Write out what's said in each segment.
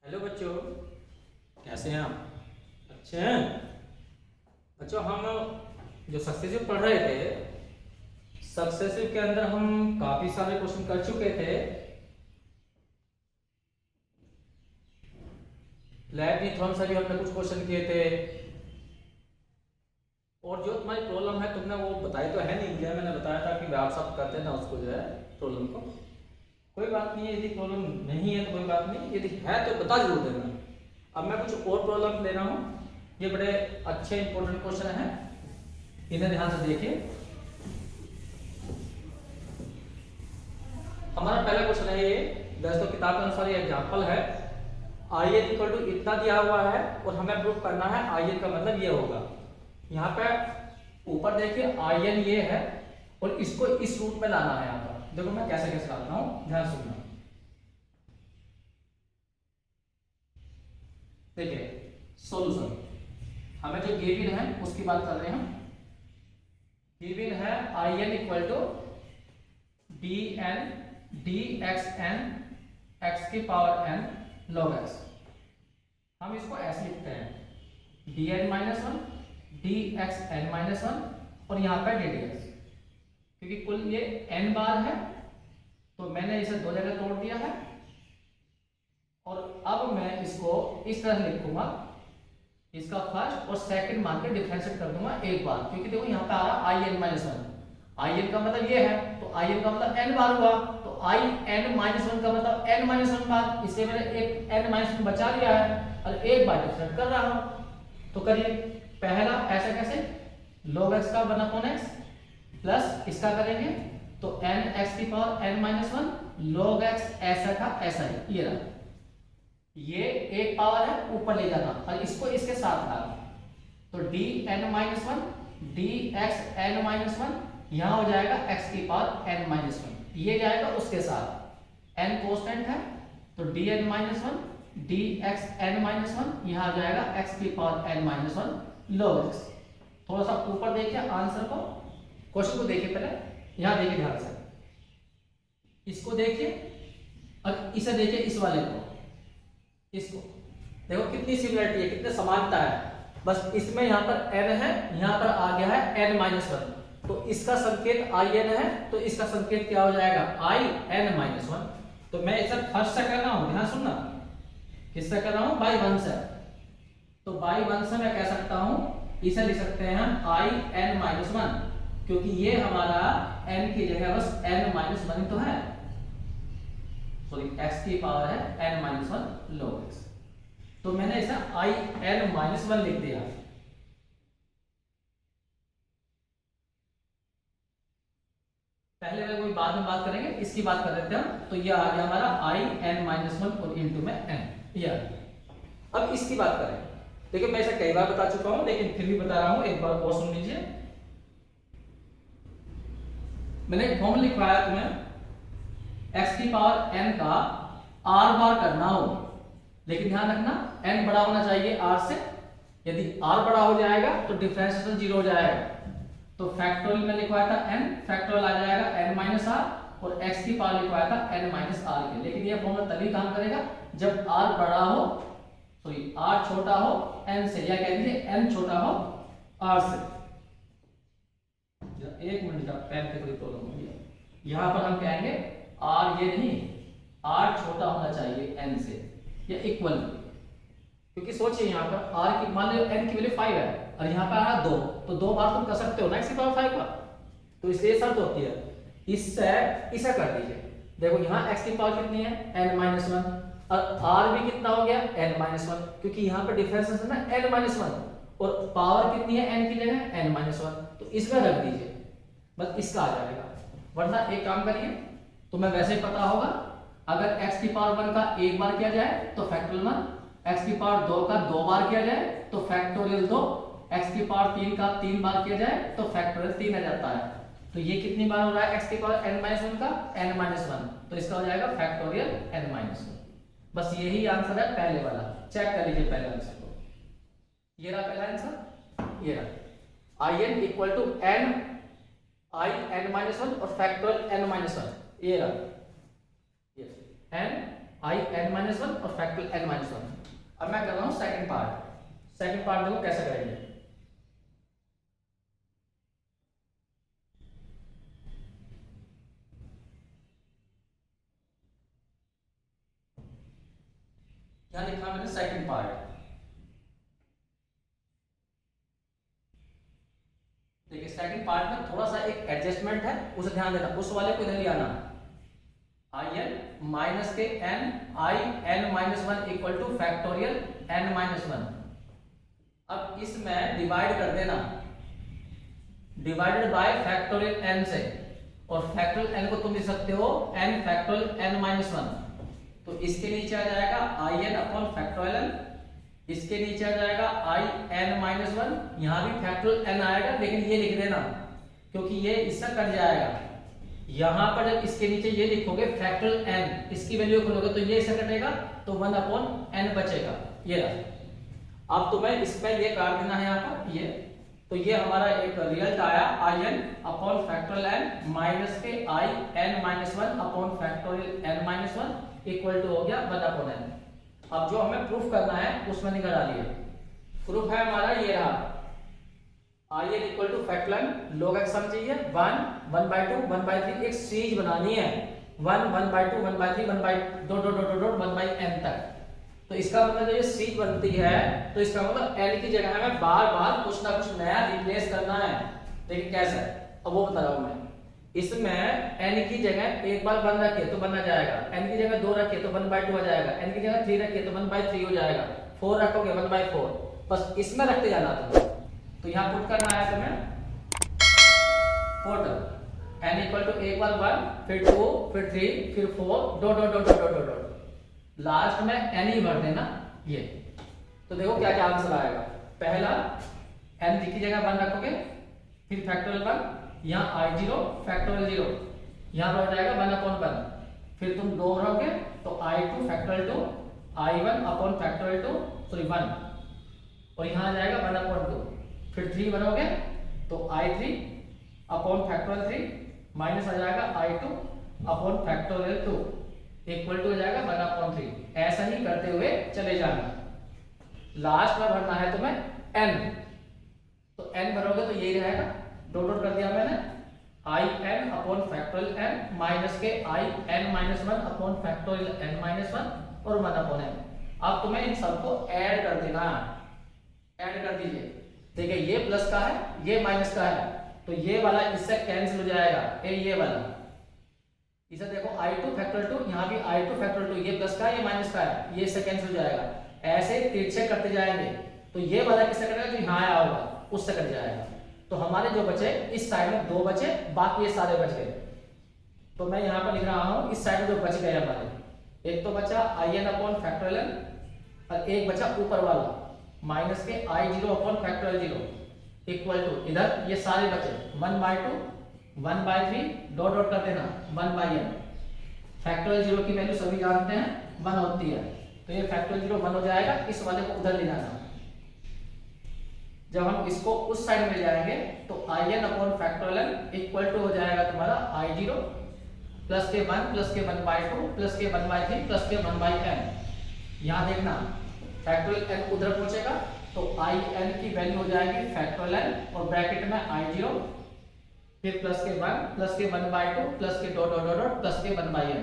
Hello बच्चों, कैसे हैं आप? अच्छे हैं बच्चों। हम जो सक्सेसिव पढ़ रहे थे, सक्सेसिव के अंदर हम काफी सारे क्वेश्चन कर चुके थे। लेबनिज़ से भी हमने कुछ क्वेश्चन किए थे। और जो तुम्हारी प्रॉब्लम है तुमने वो बताई तो है नहीं, क्या मैंने बताया था कि व्हाट्सअप करते ना उसको, जो है प्रॉब्लम को। कोई बात नहीं है, यदि प्रॉब्लम नहीं है तो कोई बात नहीं, यदि है तो बता जरूर देना। अब मैं कुछ और प्रॉब्लम ले रहा हूँ। ये बड़े अच्छे इंपॉर्टेंट क्वेश्चन हैं, इन्हें ध्यान से देखिए। हमारा पहला क्वेश्चन है ये, दोस्तों किताब के अनुसार ये एग्जांपल है। आई एन इक्वल टू इतना दिया हुआ है और हमें प्रूफ करना है आई एन का मतलब ये होगा। यहाँ पे ऊपर देखिए आई एन ये है और इसको इस रूप में लाना है। यहाँ पर देखो मैं कैसे कैसे लाता हूँ, ध्यान सुनना। देखिए सॉल्यूशन, हमें जो गिवन है उसकी बात कर रहे हैं हम। गिवन है I N equal to D N D X N X की पावर एन लॉग एक्स। हम इसको ऐसे लिखते हैं D N minus one D X N minus one और यहाँ पे डी डी एक्स, क्योंकि कुल ये n बार है तो मैंने इसे दो जगह तोड़ दिया है। और अब मैं इसको इस तरह लिखूंगा, इसका फर्स्ट और सेकंड मान के डिफरेंशिएट कर दूंगा एक बार, क्योंकि देखो यहाँ पे आ रहा I N minus one. I N का मतलब ये है तो आई एन का मतलब n बार हुआ, तो आई एन माइनस वन का मतलब n माइनस वन बार। इसलिए मैंने एक n माइनस वन बचा लिया है और एक बार डिफरेंशिएट कर रहा हूं। तो करिए पहला ऐसा कैसे, log x का 1/x प्लस इसका करेंगे तो n x की power n minus one log x ऐसा का ऐसा ही, ये रहा। ये एक पावर है ऊपर ले जाना और इसको इसके साथ डालना, तो D N minus one D X N minus one, यहां हो जाएगा x की पावर n माइनस वन, ये जाएगा उसके साथ। n कांस्टेंट है तो D N minus one D X N minus one, यहां आ जाएगा x की power n minus one log x। थोड़ा सा ऊपर देखिए आंसर को, क्वेश्चन को देखिए पहले, यहां देखिए ध्यान से, इसको देखिए और इसे देखिए इस वाले को, इसको देखो कितनी सिमिलरिटी है, कितनी समानता है। बस इसमें यहाँ पर n है, यहाँ पर आ गया है n माइनस वन, तो इसका संकेत आई एन है तो इसका संकेत क्या हो जाएगा आई एन माइनस वन। तो मैं इसे फर्स्ट से कर रहा हूं, ध्यान सुनना, किससे कर रहा हूं, बाई वन से। तो बाई वन से मैं कह सकता हूं, इसे लिख सकते हैं हम आई एन माइनस वन, क्योंकि ये हमारा n की जगह बस n माइनस वन तो है, सॉरी x की पावर है n minus one log x। तो मैंने इसे आई एन माइनस वन लिख दिया। पहले वाले कोई बाद में बात करेंगे, इसकी बात कर देते हैं। तो ये आ गया हमारा आई एन माइनस वन और इंटू में n, ये आ गया। अब इसकी बात करें, देखिए मैं इसे कई बार बता चुका हूं लेकिन फिर भी बता रहा हूं, एक बार और सुन लीजिए। मैंने एक फॉर्मूला लिखवाया तुम्हें, x की पावर n का r बार करना हो, लेकिन ध्यान रखना n बड़ा होना चाहिए r से। यदि r बड़ा हो जाएगा तो डिफरेंशिएशन जीरो हो जाएगा। तो फैक्टोरियल में लिखवाया था n, फैक्टोरियल आ जाएगा n माइनस आर, और x की पावर लिखवाया था n माइनस आर के। लेकिन यह फॉर्मूला तभी काम करेगा जब r बड़ा हो, सॉरी r छोटा हो n से, या कह दीजिए n छोटा हो r से। एक मिनट का पेन पे कोई प्रॉब्लम हो गया, यहां पर हम कहेंगे r ये नहीं, r छोटा होना चाहिए n से या इक्वल, क्योंकि सोचिए यहाँ पर r की मान लो n की वैल्यू 5 है और यहाँ पर आ रहा 2, तो दो बार तुम कर सकते हो ना x की पावर 5 का, तो इसलिए शर्त होती है इससे इसे कर दीजिए। देखो यहाँ x की पावर कितनी है n माइनस वन और r भी कितना हो गया n माइनस वन, क्योंकि यहाँ पर डिफरेंस है ना n माइनस वन, और पावर कितनी है n की जगह n माइनस वन, तो इसमें रख दीजिए, बस इसका आ जाएगा। वरना एक काम करिए, तुम्हें वैसे ही पता होगा, अगर x की पावर वन का एक बार किया जाए तो फैक्टोरियल वन, x की पावर दो का दो बार किया जाए तो फैक्टोरियल दो, x की पावर तीन का तीन बार किया जाए तो फैक्टोरियल तीन आ जाता है। तो ये कितनी बार हो रहा है x की पावर n माइनस वन का n माइनस वन, तो इसका हो जाएगा फैक्टोरियल n माइनस वन। बस यही आंसर है पहले वाला, चेक कर लीजिए पहले आंसर को। ये रहा पहला आंसर, ये रहा I N equal to n I N minus one और फैक्टोरियल n माइनस वन, ये रहा ये n I N minus one और फैक्टोरियल एन माइनस वन। अब मैं कर रहा हूँ सेकंड पार्ट। सेकंड पार्ट देखो कैसे करेंगे। क्या लिखा मैंने सेकंड पार्ट। देखिए सेकंड पार्ट में थोड़ा सा एक एडजस्टमेंट है, उसे ध्यान देना, उस वाले को इधर ले आना। I N minus K N I N minus one equal to factorial N minus one. अब इसमें डिवाइड कर देना, डिवाइडेड बाय फैक्टोरियल एन से, और फैक्टोरियल एन को तुम लिख सकते हो N factorial N minus one. तो इसके नीचे आ जाएगा I N upon factorial N, इसके नीचे आ जाएगा आई एन माइनस वन, यहां भी फैक्टोरियल एन आएगा, लेकिन ये लिख देना क्योंकि ये इससे कट जाएगा। यहां पर जब इसके नीचे ये लिखोगे फैक्टोरियल एन, इसकी वैल्यू खोलोगे तो ये इससे कटेगा, तो वन अपॉन एन बचेगा। ये रहा। अब तुम्हें इसमें ये काट देना है यहाँ पर ये, तो ये हमारा एक रिजल्ट आया I N upon factorial N minus k I N minus one upon factorial N minus one equal to हो गया वन अपॉन एन। अब जो हमें प्रूफ करना है उसमें निकल डालिए। प्रूफ है हमारा ये रहा, I N equal to factorial log X हम चाहिए, one one by two one by three, एक सीरीज बनानी है, one one by two one by three one by dot dot dot dot one by N तक। तो इसका मतलब जब ये सीरीज बनती है तो इसका मतलब एन की जगह हमें बार बार कुछ ना कुछ नया रिप्लेस करना है। लेकिन कैसे, अब वो बता रहा हूं मैं। इसमें n की जगह एक बार 1 रखिए तो 1 आ जाएगा, n की जगह 2 रखिए तो 1/2 आ जाएगा, n की जगह 3 रखिए तो 1/3 हो जाएगा, 4 रखोगे 1/4, बस इसमें रखते जाना था। तो यहाँ पुट करना है तुम्हें, पुट n इक्वल टू एक बार 1, फिर 2, फिर 3, फिर 4, dot dot dot dot dot dot, last में n ही भर देना ये। तो देखो क्या क्या आंसर आएगा। पहला n की जगह 1 रखोगे, फिर फैक्टोरियल 1, यहाँ i0 फैक्टोरियल 0, यहाँ पर हो जाएगा 1/1, फिर तुम 2 भरोगे तो i2 factorial 2, i1 upon factorial 2 sorry 1, और यहाँ आ जाएगा 1/2, फिर 3 भरोगे तो i3 अपॉन फैक्टोरियल 3 माइनस आ जाएगा i2 upon factorial 2 equal to हो जाएगा 1/3। ऐसा ही करते हुए चले जाना। लास्ट में भरना है तुम्हें n, तो n भरोगे तो यही रहेगा, डॉट डॉट कर दिया मैंने, I N upon factorial N minus k I N minus one upon factorial N minus one और 1 अपॉन एन। अब तुम्हें इन सबको ऐड कर देना, ऐड कर दीजिए। देखिए ये प्लस का है, ये माइनस का है, तो ये वाला इससे कैंसिल हो जाएगा, ये वाला। इसे देखो i2 फैक्टोरियल 2, यहाँ भी i2 फैक्टोरियल 2, ये प्लस का है, ये माइनस का है, ये इससे कैंसिल हो जाएगा। ऐसे तिरछे करते जाएंगे, तो ये वाला किससे कटेगा, जो यहाँ आया होगा उससे कट जाएगा। तो हमारे जो बचे इस साइड में 2 बचे, बाकी ये सारे बच गए। तो मैं यहाँ पर लिख रहा हूँ इस साइड में जो बच गए हमारे, एक तो बचा I N upon factorial N, और एक बचा ऊपर वाला माइनस के i0 upon factorial 0 equal to, इधर ये सारे बचे 1/2 1/3 डॉट डॉट कर देना 1/n। फैक्टोरियल 0 की वैल्यू सभी जानते हैं 1 होती है, तो ये फैक्टोरियल 0 1 हो जाएगा, इस वाले को उधर ले जाना। जब हम इसको उस साइड में जाएंगे तो I N upon factorial N equal to हो जाएगा तुम्हारा i0 प्लस के 1 प्लस के 1/2 प्लस के 1/3 प्लस के 1/n। यहाँ देखना फैक्टोरियल n उधर पहुंचेगा तो आई एन की वैल्यू हो जाएगी फैक्टोरियल n और ब्रैकेट में i0 फिर प्लस के 1 प्लस के 1/2 प्लस के डॉट डॉट डॉट प्लस के 1/n।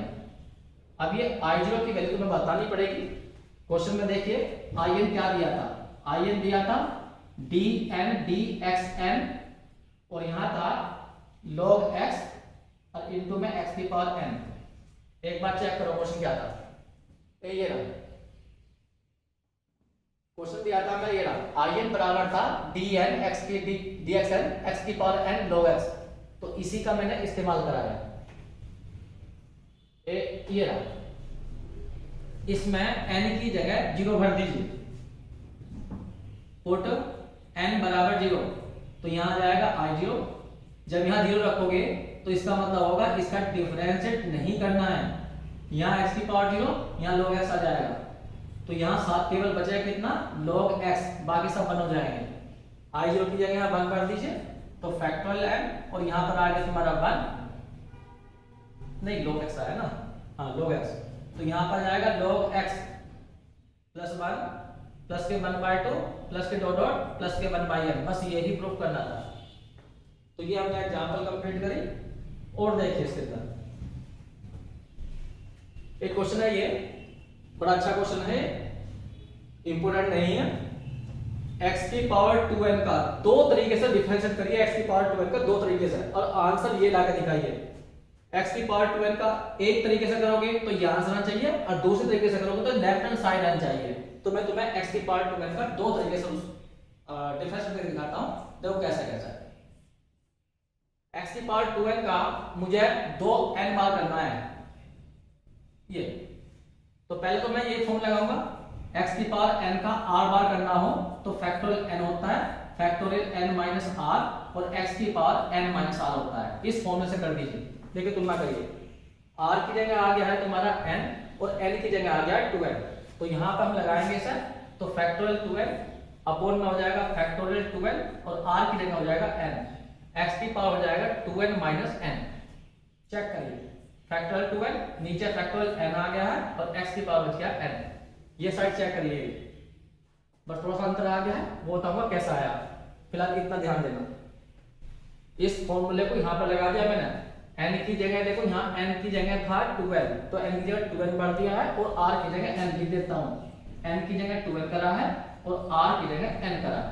अब ये i0 की वैल्यू तुम्हें बतानी पड़ेगी। क्वेश्चन में देखिए in क्या दिया था, in दिया था dn dxn और यहां था log x और इनटू में x की पावर n। एक बार चेक करो क्वेश्चन क्या था, ये रहा क्वेश्चन दिया था मैं, ये रहा in बराबर था dn x की dxn x की पावर n log x, तो इसी का मैंने इस्तेमाल कराया। ये रहा, इसमें n की जगह 0 भर दीजिए, पुट n बराबर 0, तो यहां आ जाएगा i0। जब यहां 0 रखोगे तो इसका मतलब होगा इसका डिफरेंशिएट नहीं करना है, यहां x की पावर 0 यहां log x आ जाएगा, तो यहां साथ केवल बचेगा कितना log x, बाकी सब 1 हो जाएंगे। i0 की जगह 1 भर दीजिए तो फैक्टोरियल n और यहां पर आ गया तुम्हारा 1 नहीं log x आया ना, हाँ log x, तो तो यहाँ पर जाएगा log x प्लस 1 प्लस के 1/2 प्लस के डॉट डॉट प्लस के 1/n, बस यही प्रूफ करना था। तो ये हमने एग्जांपल कंप्लीट करी। और देखिए इसके अंदर एक क्वेश्चन है, ये बड़ा अच्छा क्वेश्चन है, इंपोर्टेंट नहीं है। x की पावर 2n का दो तरीके से डिफरेंशिएट करिए, x की पावर 2n का दो तरीके से, और आंसर ये लाकर दिखाइए। x की पावर 2n का एक तरीके से करोगे तो ये आंसर आना चाहिए, और दूसरे तरीके से करोगे तो लेफ्ट हैंड साइड आना चाहिए। तो मैं तुम्हें x की पावर 2n का दो तरीके से डिफरेंशिएट करके दिखाता हूं, देखो कैसे कैसे। x की पावर 2n का मुझे 2n बार करना है ये, तो पहले तो मैं ये फॉर्म लगाऊंगा, x की पावर n का r बार करना हो तो फैक्टोरियल n होता है, फैक्टोरियल n माइनस r, और x की पावर n माइनस r होता है। इस फॉर्म में से कर दीजिए। देखिए तुलना करिए, r की जगह आ गया है तुम्हारा n और n की जगह आ गया है 2n, तो यहाँ पर हम लगाएंगे सर, तो फैक्टोरियल 2n अपोन में हो जाएगा फैक्टोरियल 2n, और r की जगह हो जाएगा n, x की पावर हो जाएगा 2n माइनस n। चेक करिए, फैक्टोरियल 2n नीचे फैक्टोरियल n आ गया है, और x की पावर बच गया n। ये साइड चेक करिए, बस थोड़ा सा अंतर आ गया है, वो बताऊंगा कैसा आया। फिलहाल इतना ध्यान देना। इस फॉर्मूले को यहाँ पर लगा दिया मैंने, n की जगह देखो यहाँ n की जगह था 2n, तो n की जगह 2n बढ़ दिया है, और r की जगह n लिख देता हूँ। n की जगह 2n करा है और r की जगह n करा है।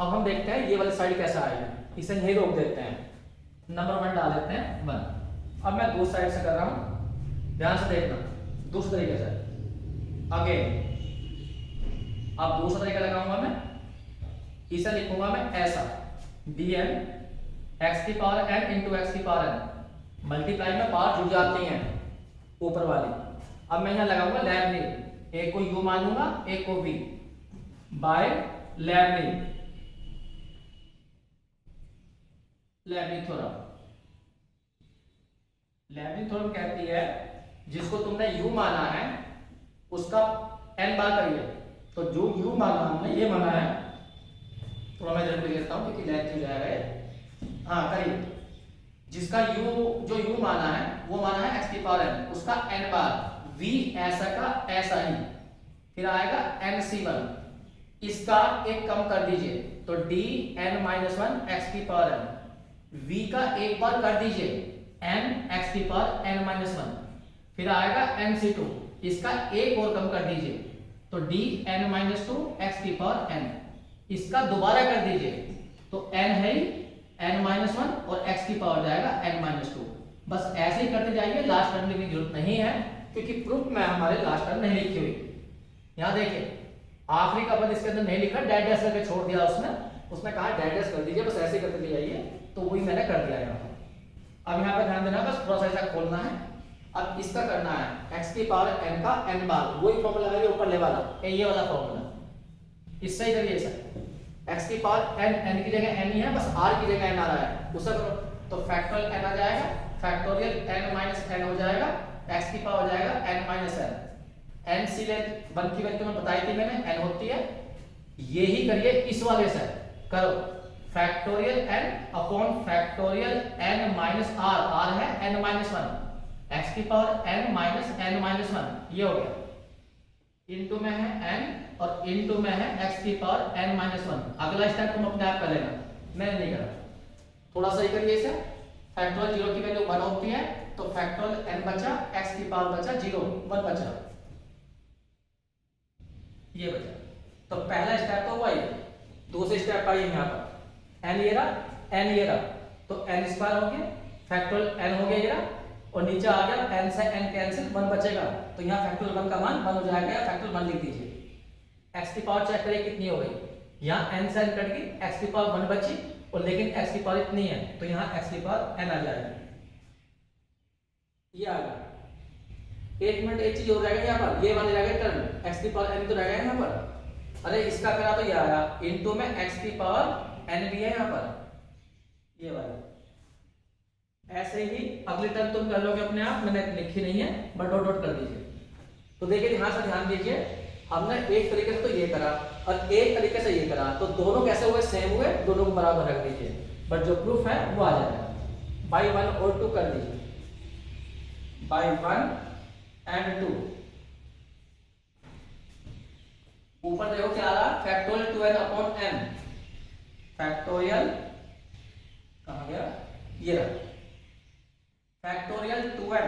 अब हम देखते हैं ये वाली साइड कैसा आएगा, इसे यही रोक देते हैं, नंबर 1 डाल देते हैं 1। अब मैं दूसरी साइड से कर रहा हूँ, ध्यान से देखना, दूसरे तरीके से अगेन। अब दूसरा तरीका लगाऊंगा मैं, इसे लिखूंगा मैं ऐसा, dn x की पावर n इंटू एक्स की पावर n, मल्टीप्लाई में पावर जुड़ जाती हैं ऊपर वाली। अब मैं यहाँ लगाऊंगा लेबनिज, एक को u मानूंगा एक को v, by Leibniz theorem. Leibniz theorem कहती है जिसको तुमने u माना है उसका n बार करिए, तो जो u माना हमने ये माना है, थोड़ा मैं जल्दी लिखता हूं क्योंकि लेंथ हो जाएगा ये। हाँ करिए, जिसका जो u माना है वो माना है x की पावर n, उसका n बार, v ऐसा का ऐसा ही, फिर आएगा nc1, इसका एक कम कर दीजिए तो dn माइनस 1 x की पावर n, v का एक बार कर दीजिए n x की पावर n माइनस 1, फिर आएगा nc2, इसका एक और कम कर दीजिए तो dn माइनस 2 x की पावर n, इसका दोबारा कर दीजिए तो n है n माइनस 1 और x की पावर जाएगा n माइनस 2। बस ऐसे ही करते जाइए, लास्ट टर्म लिखने की जरूरत नहीं है क्योंकि प्रूफ में हमारे लास्ट टर्म नहीं लिखी हुई। यहाँ देखिए आखिरी का पद इसके अंदर नहीं लिखा, डैश करके छोड़ दिया उसने कहा डैश कर दीजिए, बस ऐसे ही करते जाइए, तो वही मैंने कर दिया यहाँ पर। अब यहाँ पे ध्यान देना, बस थोड़ा सा ऐसा खोलना है। अब इसका करना है x की पावर n का n बार, वही फॉर्मूला लगाइए ऊपर ले वाला, ये वाला फॉर्मूला, इससे ही करिए सर। x की पावर n की जगह n ही है, बस r की जगह n आ रहा है, उसे करो तो फैक्टोरियल n आ जाएगा, फैक्टोरियल n माइनस n हो जाएगा, x की पावर हो जाएगा n minus n। n C length 1 की वैल्यू में बताई थी मैंने, n होती है, यही करिए इस वाले से करो, factorial n upon factorial n minus r, r है n माइनस 1, x की power n minus n minus 1, ये हो गया, इनटू में है n और इनटू में है x की पावर n माइनस 1। अगला स्टेप तुम अपने आप कर लेना, मैंने नहीं करा, थोड़ा सा ही करिए इसे। फैक्टोरियल 0 की वैल्यू 1 होती है तो फैक्टोरियल n बचा, x की पावर बचा 0, 1 बचा, ये बचा। तो पहला स्टेप तो हुआ ही, दूसरे स्टेप आइए यहाँ पर, n ये रहा, तो n स्क्वायर हो गया, फैक्टोरियल n हो गया ये रहा, और नीचे आ गया n से n कैंसिल, 1 बचेगा, तो यहाँ फैक्टोरियल 1 का मान 1 हो जाएगा, या फैक्टोरियल 1 लिख दीजिए। x की पावर चेक करिए कितनी हो गई, यहाँ n से n कट गई, x की पावर 1 बची, और लेकिन x की पावर इतनी है तो यहाँ x की पावर n आ जाएगा, ये आ गया। एक मिनट एक चीज हो जाएगा यहाँ पर, ये वाले रहेगा टर्म, x की पावर n तो रहेगा यहाँ पर, अरे इसका करा तो ये आया, इनटू में x की पावर n भी है यहाँ पर, ये वाला। ऐसे ही अगली टर्म तुम कर लोगे अपने आप, मैंने लिखी नहीं है, बट डॉट डॉट कर दीजिए। तो देखिए यहाँ से ध्यान दीजिए, हमने एक तरीके से तो ये करा और एक तरीके से ये करा, तो दोनों कैसे हुए, सेम हुए, दोनों को बराबर रख दीजिए, बट जो प्रूफ है वो आ जाएगा। बाई 1 और 2 कर दीजिए, बाई 1 एंड 2। ऊपर देखो क्या आ रहा, factorial 2n upon n, factorial कहाँ गया, ये रहा, factorial 2n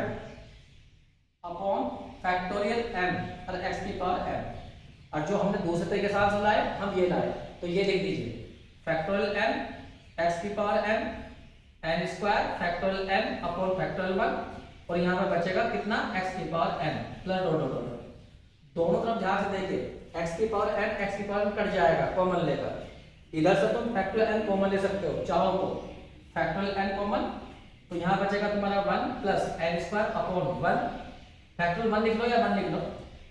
upon factorial n और x की पावर n। और जो हमने दूसरे तरीके से आंसर लाए हम ये लाए, तो ये लिख दीजिए फैक्टोरियल n x की power n n square factorial n upon factorial 1, और यहाँ पर बचेगा कितना, x की power n plus dot dot dot. दोनों तरफ ध्यान से देखिए, x की पावर n x की पावर कट जाएगा कॉमन लेकर, इधर से तुम फैक्टोरियल n कॉमन ले सकते हो, चाहो तो फैक्टोरियल n कॉमन, तो यहाँ बचेगा तुम्हारा 1 plus n square upon 1, factorial 1 लिख लो या 1 लिख लो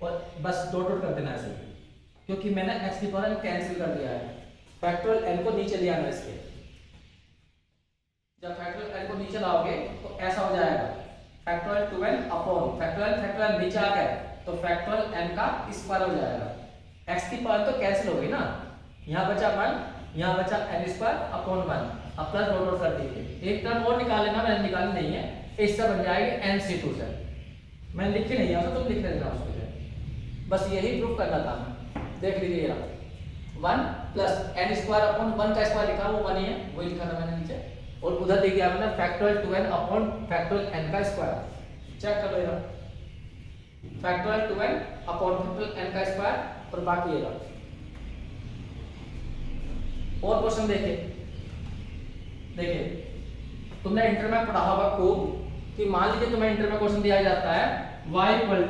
और बस डॉट डॉट कर देना ऐसे, क्योंकि मैंने x की पावर n कैंसिल कर दिया है। फैक्टोरियल n को नीचे ले आना इसके, जब फैक्टोरियल n को नीचे लाओगे तो ऐसा हो जाएगा फैक्टोरियल 2n अपॉन फैक्टोरियल नीचे आ गए तो फैक्टोरियल n का स्क्वायर हो जाएगा, x की पावर तो कैंसिल हो गई ना, यहाँ बचा 1, यहाँ बचा n स्क्वायर अपॉन 1, अब प्लस डॉट डॉट कर दीजिए, एक टर्म और निकाल लेना, मैंने निकाली नहीं है, इससे बन जाएगी nc2 से, मैंने लिखी नहीं है तो तुम लिख लेना उसको, बस यही प्रूफ करना था, देख लीजिए 1 प्लस n स्क्वायर अपॉन 1 का स्क्वायर लिखा वो 1 ही है, वही लिखा था मैंने नीचे, और उधर दिख गया मैंने factorial 2n upon factorial n का स्क्वायर, चेक कर लो ये factorial 2n upon factorial n का स्क्वायर, और बाकी ये और क्वेश्चन देखिए तुमने इंटर में पढ़ा होगा खूब कि मान लीजिए तुम्हें इंटर में क्वेश्चन दिया जाता है y इक्वल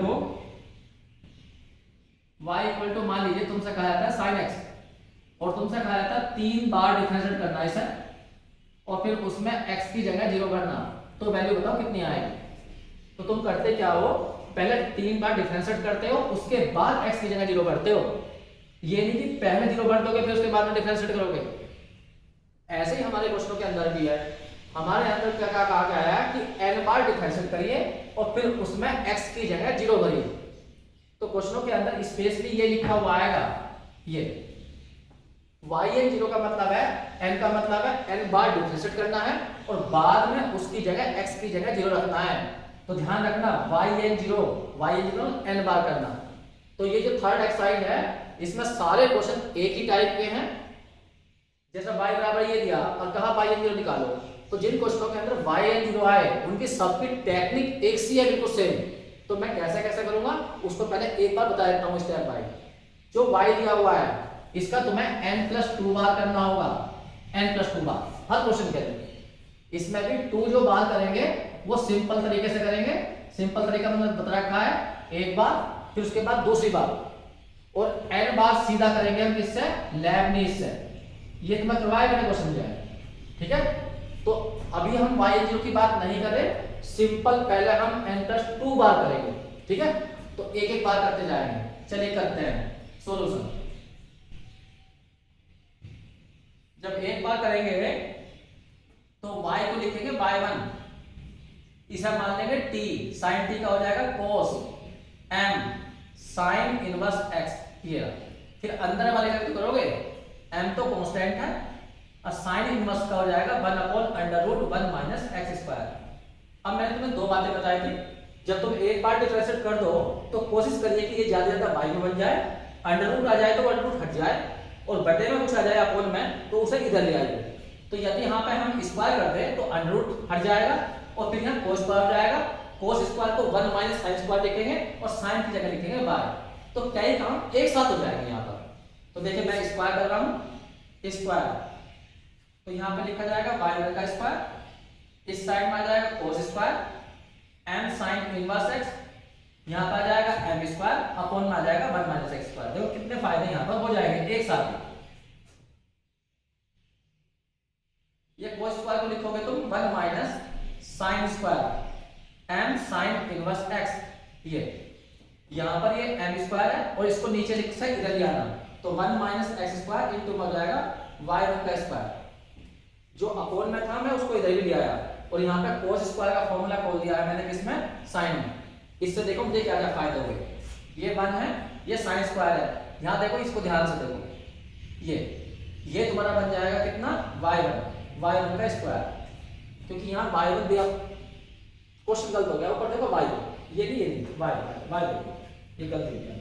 टू मान लीजिए तुमसे कहा जाता है sin x, और तुमसे कहा जाता है 3 बार डिफरेंशिएट करना इसे, और फिर उसमें x की जगह 0 भरना, तो वैल्यू बताओ कितनी आएगी। तो तुम करते क्या हो, पहले 3 बार डिफरेंशिएट करते हो, उसके बाद x की जगह 0 भरते हो, ये नहीं कि पहले 0 भर दोगे फिर उसके बाद में डिफरेंशिएट करोगे। ऐसे ही हमारे क्वेश्चनों के अंदर भी है, हमारे अंदर क्या कहा गया है कि n बार डिफरेंशिएट करिए और फिर उसमें x की जगह 0 भरिए, तो क्वेश्चनों के अंदर स्पेशली ये लिखा हुआ आएगा, ये yn0 का मतलब है, n का मतलब है n बार डिफरेंशिएट करना है और बाद में उसकी जगह x की जगह 0 रखना है, तो ध्यान रखना yn0 n बार करना। तो ये जो थर्ड एक्सरसाइज है इसमें सारे क्वेश्चन एक ही टाइप के हैं, जैसा y बराबर ये दिया और कहा yn0 निकालो, तो जिन क्वेश्चनों के अंदर yn0 आए उनकी सबकी टेक्निक एक सी है, बिल्कुल सेम। तो मैं कैसे कैसे करूंगा उसको पहले एक बार बता देता हूं स्टेप बाय। जो y दिया हुआ है इसका तुम्हें n+2 बार करना होगा, n+2 बार हर क्वेश्चन के लिए। इसमें भी 2 जो बार करेंगे वो सिंपल तरीके से करेंगे, सिंपल तरीका मतलब बता रखा है, एक बार फिर उसके बाद दूसरी बार, और n बार सीधा करेंगे हम किससे, लेबनीज से। ये तुम्हें करवाया मैंने क्वेश्चन जो है, ठीक है। तो अभी हम y0 की बात नहीं करें, सिंपल पहले हम n+2 बार करेंगे, ठीक है। तो एक एक बार करते जाएंगे, चलिए करते हैं सॉल्यूशन। जब एक बार करेंगे तो y को लिखेंगे y1, इसे मान लेंगे t, sin t का हो जाएगा cos m sin inverse x, ये फिर अंदर वाले का तो करोगे, m तो कांस्टेंट है और sin इनवर्स का हो जाएगा 1/√1 - x²। अब मैंने तुम्हें दो बातें बताई थी, जब तुम एक बार डिफरेंशिएट कर दो तो कोशिश करिए कि ये ज्यादा ज्यादा y में बन जाए, अंडर रूट आ जाए तो अंडर रूट हट जाए, और बटे में कुछ आ जाए अपोन में तो उसे इधर ले आइए। तो यदि यहाँ पे हम स्क्वायर कर दें तो अंडर रूट हट जाएगा और फिर यहाँ कोस स्क्वायर हो जाएगा, कोस स्क्वायर को 1 - sin स्क्वायर लिखेंगे और sin की जगह लिखेंगे y, तो कई काम एक साथ हो जाएंगे यहाँ पर। तो देखिए मैं स्क्वायर कर रहा हूँ, स्क्वायर तो यहाँ पे लिखा जाएगा y का स्क्वायर, इस साइड में आ जाएगा cos square m sin inverse x, यहाँ पर आ जाएगा m स्क्वायर अपॉन में आ जाएगा 1 - x²। देखो कितने फायदे यहाँ पर हो जाएंगे एक साथ। ये कोस स्क्वायर को लिखोगे तुम 1 - sin square m sin inverse x, ये यहाँ पर ये m स्क्वायर है और इसको नीचे लिख सकते इधर ले आना, तो 1 - x² इनटू हो जाएगा y1 का स्क्वायर, जो अपॉन में था मैं उसको इधर भी ले आया, और यहाँ पे कोस स्क्वायर का फॉर्मूला खोल दिया है मैंने किसमें, साइन में। इससे देखो मुझे क्या क्या फायदे हुए, ये 1 है, ये साइन स्क्वायर है, यहाँ देखो इसको ध्यान से देखो, ये तुम्हारा बन जाएगा कितना y1 का स्क्वायर, क्योंकि यहाँ y1 दिया, क्वेश्चन गलत हो गया, ऊपर देखो y1 ये नहीं वाई वाई देखो ये गलती किया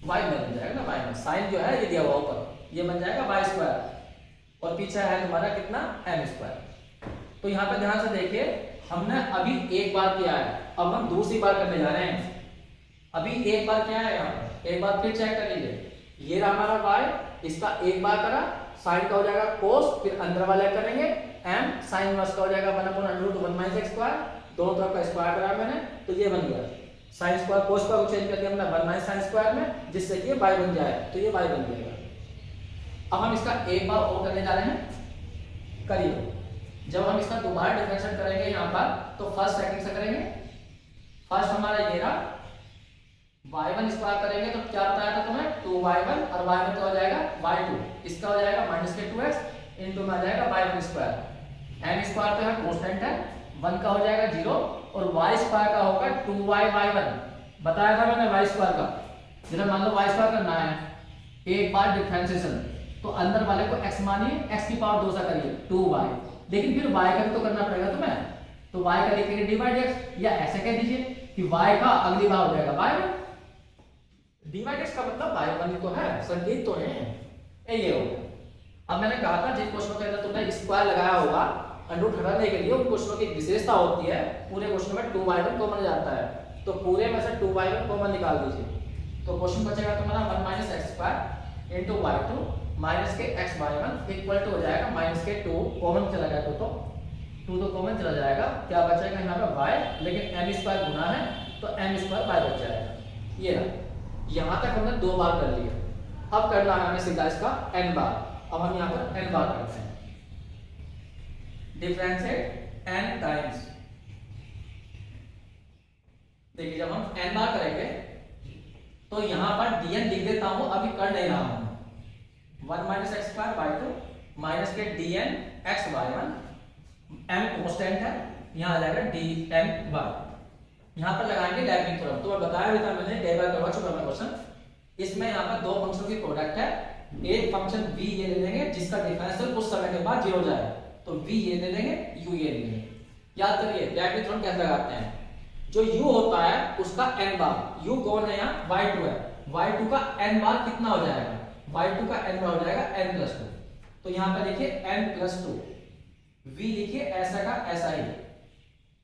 वाई बन जाएगा ना वाई में साइन जो है ये दिया हुआ ऊपर ये बन जाएगा वाई स्क्वायर और पीछे है तुम्हारा कितना एम स्क्वायर। तो यहाँ पे ध्यान से देखिए हमने अभी एक बार किया है अब हम दूसरी बार करने जा रहे हैं। अभी एक बार क्या है यहाँ पर एक बार फिर चेक कर लीजिए ये रहा हमारा वाई इसका एक बार करा साइन का हो जाएगा कोस फिर अंदर वाले करेंगे एम साइन इनवर्स का हो जाएगा 1/√1 - x स्क्वायर दोनों तरफ का स्क्वायर करा मैंने तो ये बन गया साइन स्क्वायर कोस का चेंज कर दिया हमने 1 - sin स्क्वायर में जिससे कि y बन जाए तो ये y बन जाएगा। अब हम इसका एक बार और करने जा रहे हैं करिए जब हम इसका दोबारा डिफरेंशिएट करेंगे यहाँ पर तो फर्स्ट सेकंड से करेंगे। फर्स्ट हमारा ये रहा y1 स्क्वायर करेंगे तो क्या बताया था तुम्हें 2y1 और y1 का हो जाएगा y2 इसका हो जाएगा -2x इनटू में आ जाएगा y1 स्क्वायर m स्क्वायर तो है कांस्टेंट है 1 का हो जाएगा 0 और y स्क्वायर का होगा 2y/1 बताया था मैंने y स्क्वायर का जरा मान लो y स्क्वायर करना है एक बार डिफरेंशिएशन तो अंदर वाले को x मानिए x की पावर 2 से करिए 2y लेकिन फिर y का भी तो करना पड़ेगा तुम्हें तो y का लिखेंगे d/x या ऐसे कह दीजिए कि y का अगली बार हो जाएगा y1 d/x का मतलब y1 तो है संकेत तो है ये हो गया। अब मैंने कहा था जिस क्वेश्चन के अंदर तुमने स्क्वायर लगाया होगा अंडर रूट हटाने के लिए उन क्वेश्चनों की विशेषता होती है पूरे क्वेश्चन में 2y1 कॉमन जाता है तो पूरे में से 2y1 कॉमन निकाल दीजिए तो क्वेश्चन बचेगा तुम्हारा 1 - x square into y2 minus के x/1 इक्वल टू हो जाएगा माइनस के 2 कॉमन चला गया तो 2 तो कॉमन चला जाएगा क्या बचेगा यहाँ पे y लेकिन m स्क्वायर गुना है तो m स्क्वायर y बच जाएगा। ये रहा यहाँ तक हमने 2 बार कर लिया अब करना है हमें सीधा इसका n बार। अब हम यहाँ पर n बार करते हैं डिफरेंशिएट n टाइम्स। देखिए जब हम n बार करेंगे तो यहाँ पर dn लिख देता हूँ अभी कर नहीं रहा हूँ 1 - x स्क्वायर y2 माइनस के dn x y1 m constant है यहाँ आ जाएगा dn y यहाँ पर लगाएंगे लेबनिज़ थ्योरम तो मैं बताया भी था मैंने कई बार करवा चुका मैं क्वेश्चन। इसमें यहाँ पर दो फंक्शन की प्रोडक्ट है एक फंक्शन v ये ले लेंगे जिसका डिफरेंशियल कुछ समय के बाद 0 जाए तो v ये ले लेंगे u ये ले लेंगे। याद करिए लेबनिज़ थ्योरम कैसे लगाते हैं जो u होता है उसका n बार u कौन है यहाँ y2 है y2 का n बार कितना हो जाएगा y2 का n बार हो जाएगा n+2 तो यहाँ पर देखिए n+2 v लिखिए ऐसा का ऐसा ही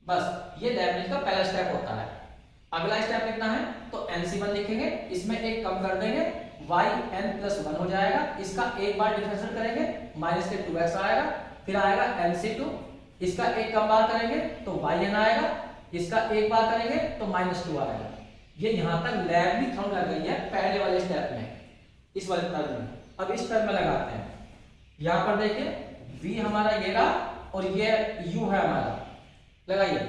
बस ये लेबनिज़ का पहला स्टेप होता है। अगला स्टेप लिखना है तो NC1 लिखेंगे इसमें एक कम कर देंगे yn+1 हो जाएगा इसका एक बार डिफरेंशिएट करेंगे माइनस के 2x आएगा फिर आएगा NC2 इसका एक कम बार करेंगे तो yn आएगा इसका एक बार करेंगे तो -2 आएगा। ये यहाँ तक लेबनिज़ थ्योरम लग गई है पहले वाले स्टेप में इस वाले टर्म में। अब इस टर्म में लगाते हैं यहाँ पर देखिए v हमारा ये रहा और ये u है हमारा लगाइए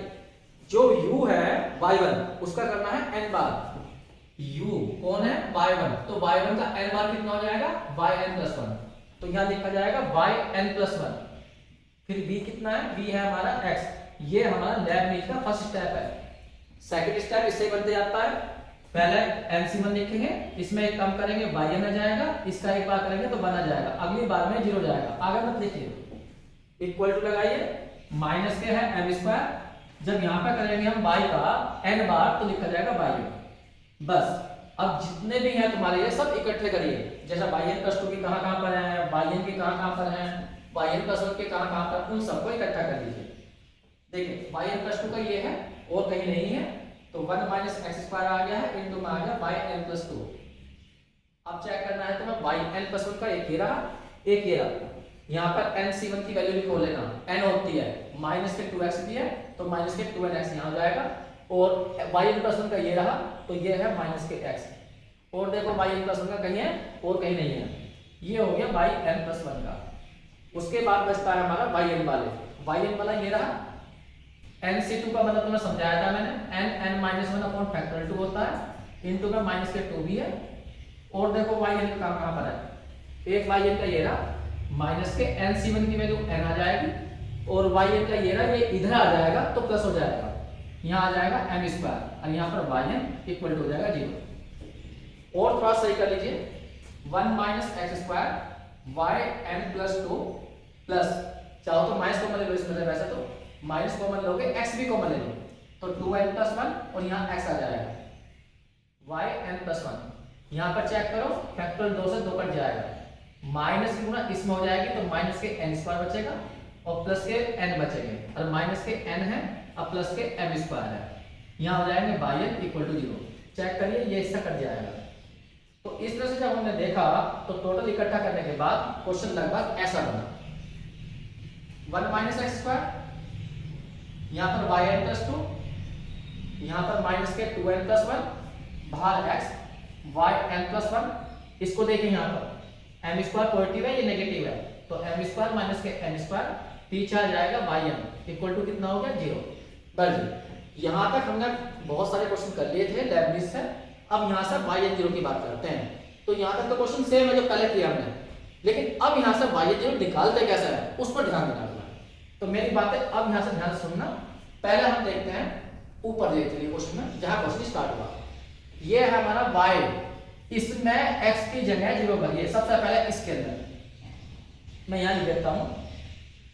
जो u है y1 उसका करना है n बार u कौन है y1 तो y1 का n बार कितना हो जाएगा yn+1 तो यहाँ लिखा जाएगा yn+1 फिर v कितना है v है हमारा x ये हमारा लेबनिज़ का फर्स्ट स्टेप है। सेकंड स्टेप इससे बनते जाता है पहले NC1 लिखेंगे इसमें एक कम करेंगे yn आ जाएगा इसका एक बार करेंगे तो 1 आ जाएगा अगली बार में 0 जाएगा आगे मत लिखिए इक्वल टू लगाइए माइनस के है m स्क्वायर जब यहाँ पे करेंगे हम y का n बार तो लिखा जाएगा y बस। अब जितने भी हैं तुम्हारे ये सब इकट्ठे करिए जैसा yn+2 के कहाँ पर है yn के कहाँ पर है yn+1 के कहाँ पर उन सबको इकट्ठा कर लीजिए। देखिए yn+2 का ये है और कहीं नहीं है तो 1 - x स्क्वायर आ गया है इनटू में आ गया yn+2। अब चेक करना है तो yn+1 का एक ये रहा एक ये रहा यहाँ पर NC1 की वैल्यू लिखो लेना n होती है माइनस के 2x भी है तो माइनस के 2nx यहाँ हो जाएगा और yn+1 का ये रहा तो ये है माइनस के x और देखो yn+1 का कहीं है और कहीं नहीं है ये हो गया yn+1 का। उसके बाद बचता है हमारा yn वाला ये रहा NC2 का मतलब तुम्हें समझाया था मैंने n (-1/2) होता है इनटू में माइनस के 2 भी है और देखो yn का कहाँ पर है एक yn का ये रहा माइनस के NC1 की वैल्यू n आ जाएगी और yn का ये रहा ये इधर आ जाएगा तो प्लस हो जाएगा यहाँ आ जाएगा m स्क्वायर और यहाँ पर yn इक्वल हो जाएगा 0। और थोड़ा सही कर लीजिए 1 - x स्क्वायर yn+2 प्लस चाहो तो माइनस कॉमन ले लो इसमें से वैसे तो माइनस कॉमन लोगे x भी कॉमन ले लो तो 2n+1 और यहाँ x आ जाएगा yn+1। यहाँ पर चेक करो, फैक्टोरियल 2 से 2 कट जाएगा, माइनस की गुणा इसमें हो जाएगी तो माइनस के n² बचेगा और प्लस के n बचेंगे, और माइनस के n है और प्लस के m² है। यहाँ हो जाएंगे yn = 0। चेक करिए ये इससे कट जाएगा। तो इस तरह से जब हमने देखा तो टोटल इकट्ठा करने के बाद क्वेश्चन लगभग ऐसा बना, 1 - x², यहाँ पर yn+2, यहाँ पर माइनस के 2n+1, बाहर x, yn+1। इसको देखें यहाँ पर m² पॉजिटिव है, ये नेगेटिव है, तो m² माइनस के n², पीछे आ जाएगा yn = कितना हो गया 0। बस यहाँ तक हमने बहुत सारे क्वेश्चन कर लिए थे लेबनिज से। अब यहाँ से yn0 की बात करते हैं। तो यहाँ तक तो क्वेश्चन सेम है जो पहले किया हमने, लेकिन अब यहाँ से yn0 निकालते कैसे है उस पर ध्यान देना है। तो मेरी बातें अब यहाँ से ध्यान सुनना। पहले हम देखते हैं, ऊपर देखते हैं क्वेश्चन में जहाँ क्वेश्चन स्टार्ट हुआ, ये है हमारा y, इसमें x की जगह 0 भरिए। सबसे पहले इसके अंदर मैं यहाँ लिख देता हूँ,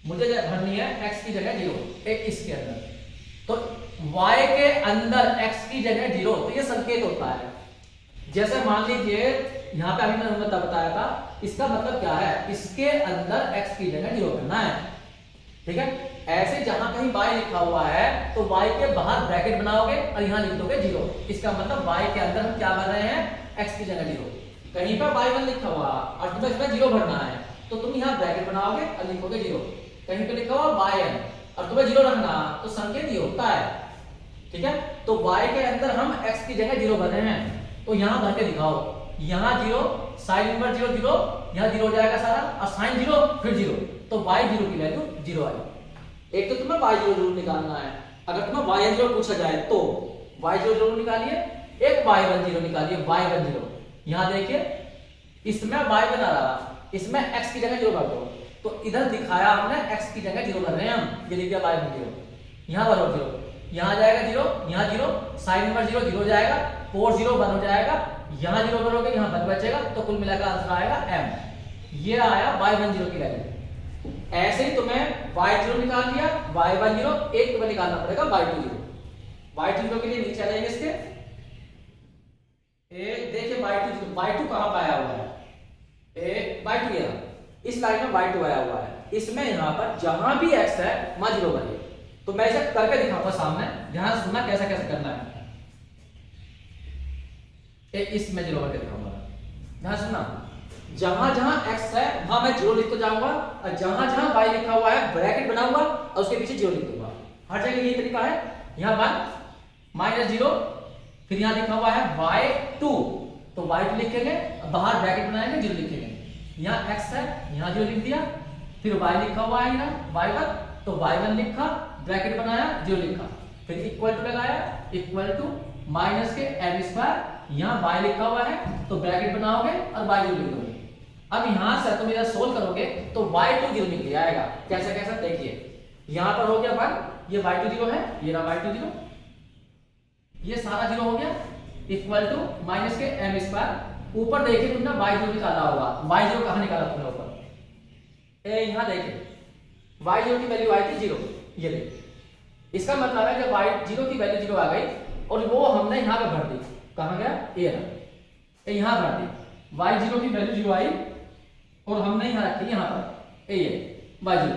मुझे भरनी है x की जगह 0, एक इसके अंदर। तो y के अंदर x की जगह 0, तो ये संकेत होता है। जैसे मान लीजिए यहाँ पे अभी मैंने बताया था, इसका मतलब क्या है, इसके अंदर x की जगह 0 करना है, ठीक है। ऐसे जहां कहीं y लिखा हुआ है तो y के बाहर ब्रैकेट बनाओगे और यहाँ लिख दोगे 0। इसका मतलब y के अंदर हम क्या भर रहे हैं, x की जगह 0। कहीं पर y1 लिखा हुआ और तुम्हें इसमें 0 भरना है तो तुम यहाँ ब्रैकेट बनाओगे और लिखोगे 0। कहीं पे लिखा हुआ yn और तुम्हें 0 रखना तो संकेत ये होता है, ठीक है। तो y के अंदर हम x की जगह 0 भर रहे हैं, तो यहाँ भर के दिखाओ। यहाँ 0, साइन इनवर्स 0 0, यहाँ 0 हो जाएगा सारा, और साइन 0 फिर 0, तो y0 की वैल्यू 0 आई। एक तो तुम्हें y0 जरूर निकालना है, अगर तुम्हें yn0 पूछा जाए तो y0 जरूर निकालिए, एक y10 निकालिए, y10। यहाँ देखिए इसमें y1 आ रहा, इसमें x की जगह 0 भर दो, तो इधर दिखाया हमने x की जगह 0 भर रहे हैं हम, ये लिख दिया y10, यहाँ भरो 0, यहाँ जाएगा 0, यहाँ 0, साइन इनवर्स 0 0 जाएगा, कोस 0 1 हो जाएगा, यहाँ 0 भरोगे, यहाँ 1 बचेगा, तो कुल मिलाकर आंसर आएगा m। ये आया y10 की वैल्यू। ऐसे ही तुम्हें y0 निकाल लिया, y10, एक तुम्हें निकालना पड़ेगा y20। y20 के लिए नीचे आ जाएंगे इसके, देखिए y2 कहां पे आया हुआ है, y2 यहाँ इस लाइन में y2 आया हुआ है, इसमें यहाँ पर जहां भी x है वहां 0 भरिए। तो मैं इसे करके दिखाऊंगा सामने, ध्यान सुनना कैसे कैसे करना है। इसमें 0 भर के दिखाऊंगा, ध्यान सुनना। जहां जहां x है वहां मैं 0 लिखते जाऊंगा, और जहां जहां y लिखा हुआ है ब्रैकेट बनाऊंगा और उसके पीछे 0 लिख दूंगा। हर जगह यही तरीका है। यहाँ 1 - 0, फिर यहाँ लिखा हुआ है y2, तो y2 लिखेंगे, बाहर ब्रैकेट बनाएंगे 0 लिखेंगे। यहाँ x है, यहाँ 0 लिख दिया, फिर y लिखा हुआ है यहाँ y1, तो y1 लिखा, ब्रैकेट बनाया 0 लिखा, फिर इक्वल टू लगाया, इक्वल टू माइनस के m², यहाँ y लिखा हुआ है तो ब्रैकेट बनाओगे और y0 लिख दोगे। अब यहां से तुम इधर सोल्व करोगे तो y20 निकल आएगा। कैसे कैसे देखिए, यहां पर हो गया 1, ये y20 है, ये रहा y20, ये सारा 0 हो गया, इक्वल टू माइनस के m²। ऊपर देखिए तुमने y0 निकाला होगा, y0 कहां निकाला तुमने ऊपर, यहां देखिए y0 की वैल्यू आई थी 0, ये देखिए। इसका मतलब है जब y0 की वैल्यू 0 आ गई और वो हमने यहाँ पे भर दी, कहां गया, ये यहाँ भर दी, y0 की वैल्यू 0 आई और हमने यहाँ रखी यहाँ पर ये y0,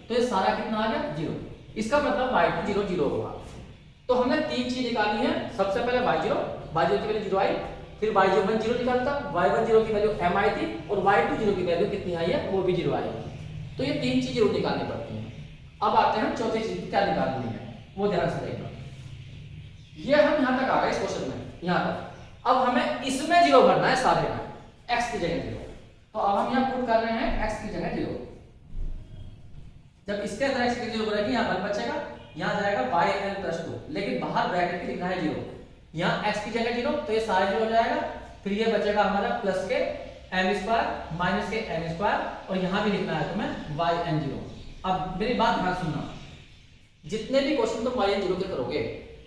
तो ये सारा कितना आ गया 0। इसका मतलब y20 0 होगा। तो हमने 3 चीज निकाली है। सबसे पहले y0 की वैल्यू 0 आई, फिर y10 निकालता, y10 की वैल्यू m आई थी, और y20 की वैल्यू कितनी आई है, वो भी 0 आई। तो ये 3 चीजें जरूर निकालनी पड़ती हैं। अब आते हैं चौथी चीज क्या निकालनी है, वो ध्यान से देखना। ये हम यहाँ तक आ गए इस क्वेश्चन में, यहाँ तक। अब हमें इसमें 0 भरना है सारे में, x की जगह 0। तो अब हम यहाँ पुट कर रहे हैं x की जगह 0। जब इसके अंदर x की 0 बनेगी, यहाँ 1 बचेगा, यहाँ जाएगा yn+2, लेकिन बाहर ब्रैकेट में लिखना है 0। यहाँ x की जगह 0, तो ये सारे 0 हो जाएगा, फिर ये बचेगा हमारा प्लस के m² माइनस के n², और यहाँ भी लिखना है तुम्हें yn0। अब मेरी बात ध्यान सुनना, जितने भी क्वेश्चन तुम yn0 के करोगे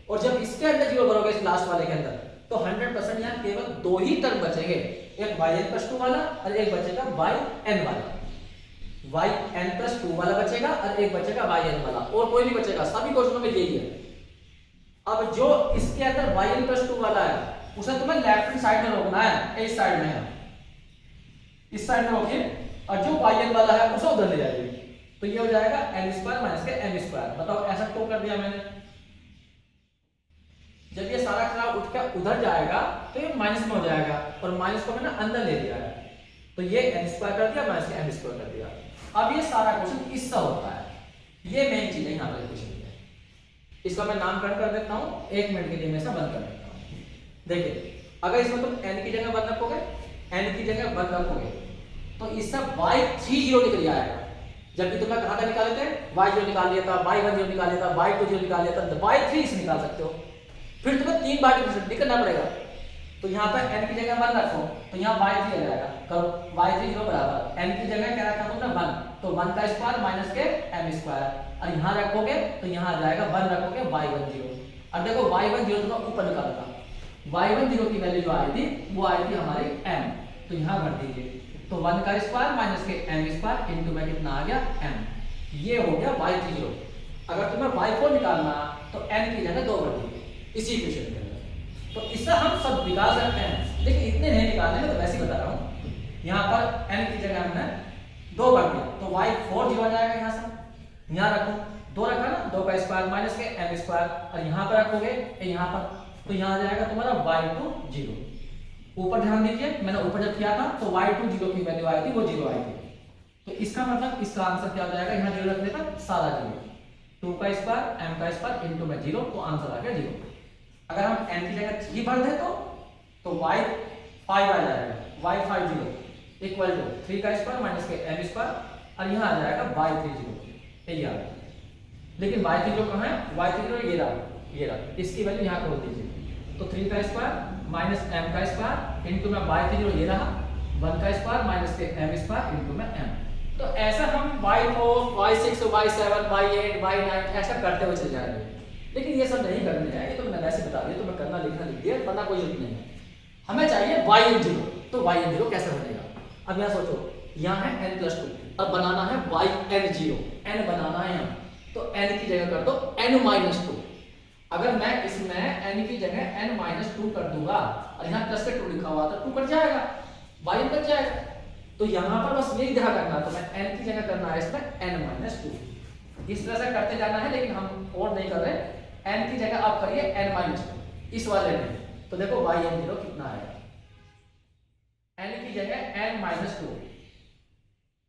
और जब इसके अंदर 0 भरोगे, इस लास्ट वाले के अंदर, तो 100% यहाँ केवल 2 ही टर्म बचेंगे, एक yn+2 वाला और एक बचेगा yn वाला। yn+2 वाला बचेगा और एक बचेगा yn वाला, और कोई नहीं बचेगा। सभी क्वेश्चनों में यही है। अब जो इसके अंदर yn प्लस 2 वाला है उसे तुम्हें लेफ्ट हैंड साइड में रोकना है, इस साइड में है, इस साइड में रोकिए, और जो yn वाला है उसे उधर ले जाइए, तो ये हो जाएगा n स्क्वायर माइनस के m स्क्वायर। बताओ ऐसा क्यों कर दिया मैंने? जब ये सारा खराब उठ कर उधर जाएगा तो ये माइनस में हो जाएगा, और माइनस को मैंने अंदर ले लिया है, तो ये n स्क्वायर कर दिया माइनस के m स्क्वायर कर दिया। अब ये सारा क्वेश्चन इससे होता है, ये मेन चीज है यहाँ पर क्वेश्चन में। इसका मैं नामकरण कर देता हूँ, 1 मिनट के लिए मैं इसे बंद कर देता हूँ। देखिए अगर इसमें तुम n की जगह 1 रखोगे, n की जगह 1 रखोगे, तो इससे y30 निकल आएगा। जबकि तुमने कहा था निकाले थे y0 निकाल लिया था, y10 निकाल लिया था, y20 निकाल लिया था, तो y3 से निकाल सकते हो। फिर तुम्हें 3 बार डिफरेंशिएट करना पड़ेगा, तो यहाँ पर n की जगह 1 रखो तो यहाँ y3 आ जाएगा। करो y30 बराबर n की जगह क्या रखा तुमने 1, तो 1 का स्क्वायर माइनस के m स्क्वायर, और यहाँ रखोगे तो यहाँ आ जाएगा 1 रखोगे y10। अब देखो y10 तुम्हें ऊपर निकाला था, y10 की वैल्यू जो आई थी वो आई थी हमारी m, तो यहाँ भर दीजिए, तो 1 का स्क्वायर माइनस के m स्क्वायर इनटू में कितना आ गया m, ये हो गया y30। अगर तुम्हें y4 निकालना तो n की जगह 2 भर दीजिए इसी इक्वेशन के अंदर, तो इससे हम सब निकाल सकते हैं, लेकिन इतने नहीं निकालने में, तो वैसे ही बता रहा हूँ। यहाँ पर n की जगह हमने 2 भर दिया, तो y40 आ जाएगा। यहाँ से यहाँ रखो, 2 रखा ना, 2 का स्क्वायर माइनस के m स्क्वायर, और यहाँ पर रखोगे यहाँ पर, तो यहाँ आ जाएगा तुम्हारा y20। ऊपर ध्यान दीजिए, मैंने ऊपर जब किया था तो y20 की वैल्यू आई थी वो 0 आई थी, तो इसका मतलब इसका आंसर क्या हो जाएगा, यहाँ 0 रख देता, सारा 0, 2 का स्क्वायर m का स्क्वायर इनटू में 0, तो आंसर आ गया 0। अगर हम n की जगह 3 भर दें तो y5 आ जाएगा, y50 इक्वल टू 3 का स्क्वायर माइनस के m स्क्वायर, और यहाँ आ जाएगा y30, यही आ गया। लेकिन y30 कहाँ है, y30 ये रहा, इसकी वैल्यू यहाँ खोल दीजिए, तो 3 का स्क्वायर माइनस m का स्क्वायर इनटू में y30 ये रहा, 1 का स्क्वायर माइनस के m स्क्वायर इनटू में m। तो ऐसा हम y4 y6 y7 y8 y9 ऐसा करते हुए चल जाएंगे, लेकिन ये सब नहीं करने जाएंगे, तो मैंने वैसे बता दिया, तो मैं करना लिखना लिख दिया, वरना कोई जरूरत नहीं है। हमें चाहिए yn0, तो yn0 कैसे बनेगा? अब यहाँ सोचो, यहाँ है n+2, अब बनाना है yn0, n बनाना है यहाँ, तो n की जगह कर दो n-2। अगर मैं इसमें n की जगह n-2 कर दूंगा, और यहाँ प्लस के 2 लिखा हुआ था, 2 कट जाएगा, y बच जाएगा, तो यहाँ पर बस यही ध्यान रखना, तो मैं n की जगह करना है इसमें n-2, इस तरह से करते जाना है, लेकिन हम और नहीं कर रहे। n की जगह आप करिए n-2 इस वाले में, तो देखो yn0 कितना है, n की जगह n-2